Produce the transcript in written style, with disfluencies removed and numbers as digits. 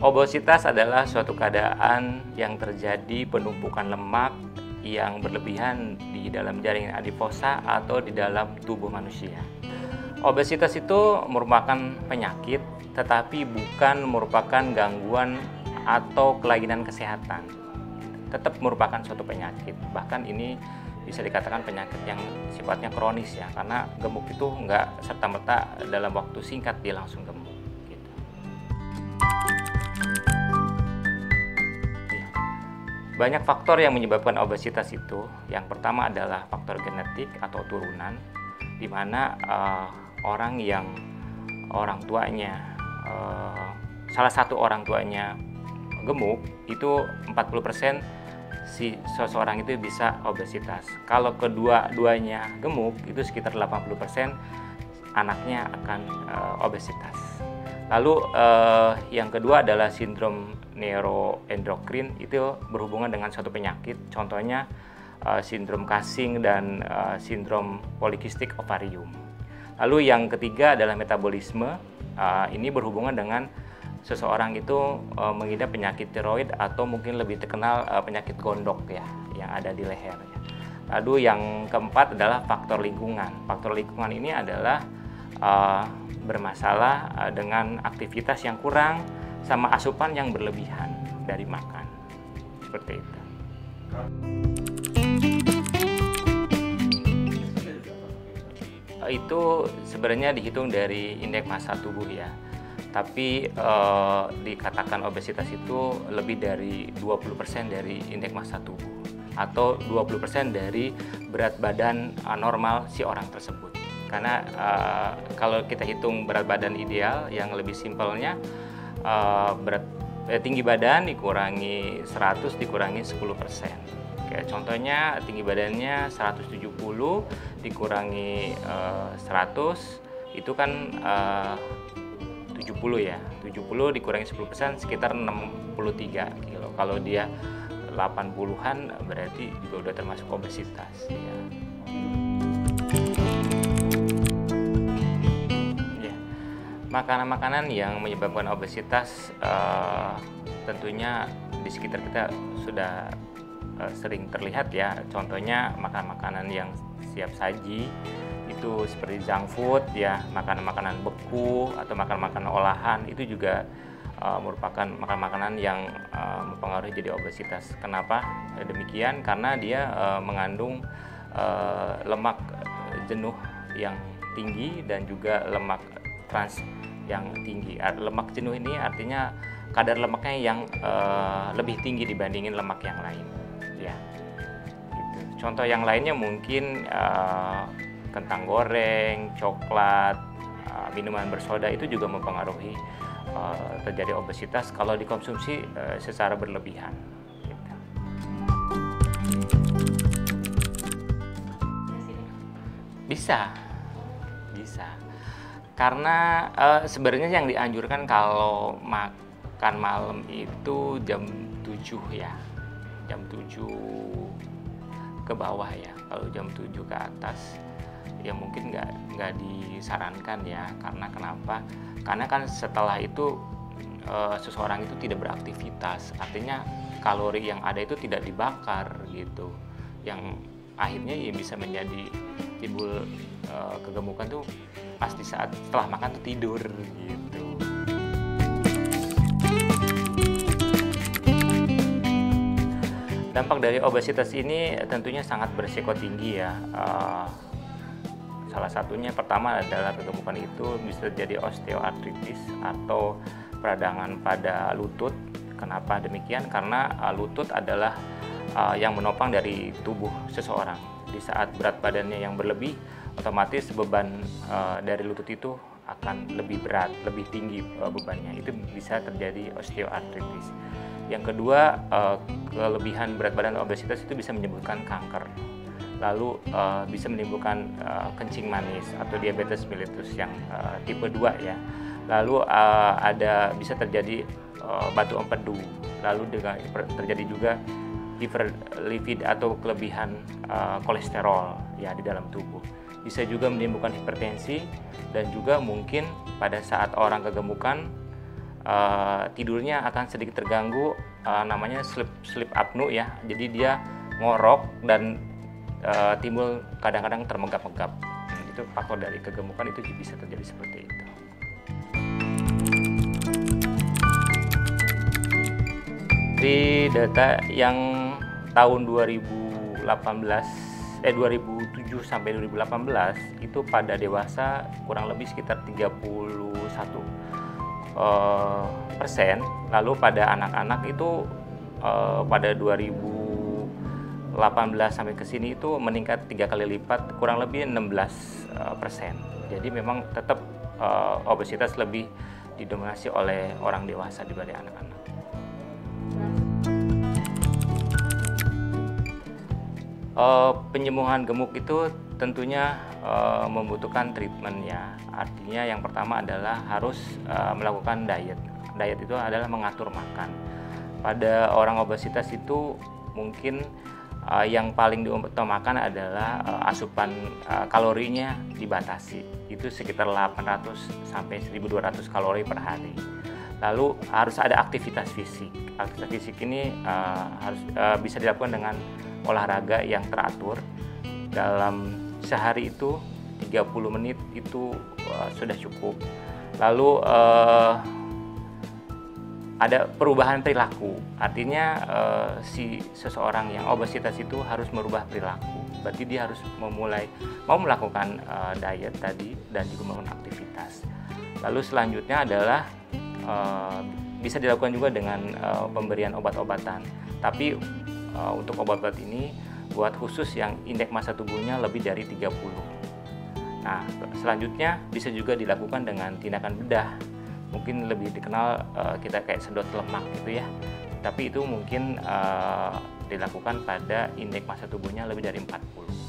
Obesitas adalah suatu keadaan yang terjadi penumpukan lemak yang berlebihan di dalam jaringan adiposa atau di dalam tubuh manusia. Obesitas itu merupakan penyakit, tetapi bukan merupakan gangguan atau kelainan kesehatan. Tetap merupakan suatu penyakit. Bahkan ini bisa dikatakan penyakit yang sifatnya kronis ya, karena gemuk itu nggak serta-merta dalam waktu singkat dia langsung gemuk. Gitu. Banyak faktor yang menyebabkan obesitas itu. Yang pertama adalah faktor genetik atau turunan, di mana orang yang salah satu orang tuanya gemuk, itu 40% si seseorang itu bisa obesitas. Kalau kedua-duanya gemuk, itu sekitar 80% anaknya akan obesitas. Lalu yang kedua adalah sindrom neuroendokrin, itu berhubungan dengan suatu penyakit, contohnya sindrom Cushing dan sindrom polikistik ovarium. Lalu yang ketiga adalah metabolisme, ini berhubungan dengan seseorang itu mengidap penyakit tiroid atau mungkin lebih terkenal penyakit gondok ya, yang ada di leher ya. Lalu yang keempat adalah faktor lingkungan. Faktor lingkungan ini adalah bermasalah dengan aktivitas yang kurang sama asupan yang berlebihan dari makan. Seperti itu. Itu sebenarnya dihitung dari indeks massa tubuh ya. Tapi dikatakan obesitas itu lebih dari 20% dari indeks massa tubuh atau 20% dari berat badan normal si orang tersebut. Karena kalau kita hitung berat badan ideal, yang lebih simpelnya tinggi badan dikurangi 100 dikurangi 10%. Kayak contohnya tinggi badannya 170 dikurangi 100 itu kan 70 ya, 70 dikurangi 10% sekitar 63 kilo. Kalau dia 80-an berarti juga udah termasuk obesitas ya. Makanan-makanan yang menyebabkan obesitas tentunya di sekitar kita sudah sering terlihat ya. Contohnya makanan-makanan yang siap saji, itu seperti junk food ya, makanan-makanan beku atau makanan-makanan olahan, itu juga merupakan makanan-makanan yang mempengaruhi jadi obesitas. Kenapa demikian? Karena dia mengandung lemak jenuh yang tinggi dan juga lemak trans yang tinggi. Lemak jenuh ini artinya kadar lemaknya yang lebih tinggi dibandingin lemak yang lain ya. Gitu. Contoh yang lainnya mungkin kentang goreng, coklat, minuman bersoda, itu juga mempengaruhi terjadi obesitas kalau dikonsumsi secara berlebihan. Gitu. Bisa. Karena sebenarnya yang dianjurkan kalau makan malam itu jam 7 ya, jam 7 ke bawah ya. Kalau jam 7 ke atas ya mungkin nggak disarankan ya. Karena kenapa? Karena kan setelah itu seseorang itu tidak beraktivitas, artinya kalori yang ada itu tidak dibakar gitu, yang akhirnya ya bisa menjadi timbul kegemukan tuh pas di saat setelah makan tuh tidur gitu. Dampak dari obesitas ini tentunya sangat berisiko tinggi ya. Salah satunya pertama adalah kegemukan itu bisa terjadi osteoartritis atau peradangan pada lutut. Kenapa demikian? Karena lutut adalah yang menopang dari tubuh seseorang. Di saat berat badannya yang berlebih, otomatis beban dari lutut itu akan lebih berat, lebih tinggi bebannya. Itu bisa terjadi osteoartritis. Yang kedua, kelebihan berat badan obesitas itu bisa menimbulkan kanker. Lalu bisa menimbulkan kencing manis atau diabetes mellitus yang tipe 2 ya. Lalu bisa terjadi batu empedu. Lalu terjadi juga hiperlipid atau kelebihan kolesterol ya di dalam tubuh. Bisa juga menimbulkan hipertensi, dan juga mungkin pada saat orang kegemukan tidurnya akan sedikit terganggu, namanya sleep apnea ya. Jadi dia ngorok dan timbul kadang-kadang termenggap-menggap. Itu faktor dari kegemukan, itu bisa terjadi seperti itu. Di data yang tahun 2007 sampai 2018 itu pada dewasa kurang lebih sekitar 31%, lalu pada anak-anak itu pada 2018 sampai ke sini itu meningkat 3 kali lipat, kurang lebih 16%. Jadi memang tetap obesitas lebih didominasi oleh orang dewasa dibanding anak-anak. Penyembuhan gemuk itu tentunya membutuhkan treatment ya. Artinya yang pertama adalah harus melakukan diet. Diet itu adalah mengatur makan. Pada orang obesitas itu mungkin yang paling diutamakan adalah asupan kalorinya dibatasi. Itu sekitar 800 sampai 1200 kalori per hari. Lalu harus ada aktivitas fisik. Aktivitas fisik ini harus bisa dilakukan dengan olahraga yang teratur. Dalam sehari itu 30 menit itu sudah cukup. Lalu ada perubahan perilaku, artinya si seseorang yang obesitas itu harus merubah perilaku. Berarti dia harus mau melakukan diet tadi dan juga melakukan aktivitas. Lalu selanjutnya adalah bisa dilakukan juga dengan pemberian obat-obatan. Tapi untuk obat-obat ini buat khusus yang indeks massa tubuhnya lebih dari 30. Nah, selanjutnya bisa juga dilakukan dengan tindakan bedah. Mungkin lebih dikenal kita kayak sedot lemak gitu ya. Tapi itu mungkin dilakukan pada indeks massa tubuhnya lebih dari 40.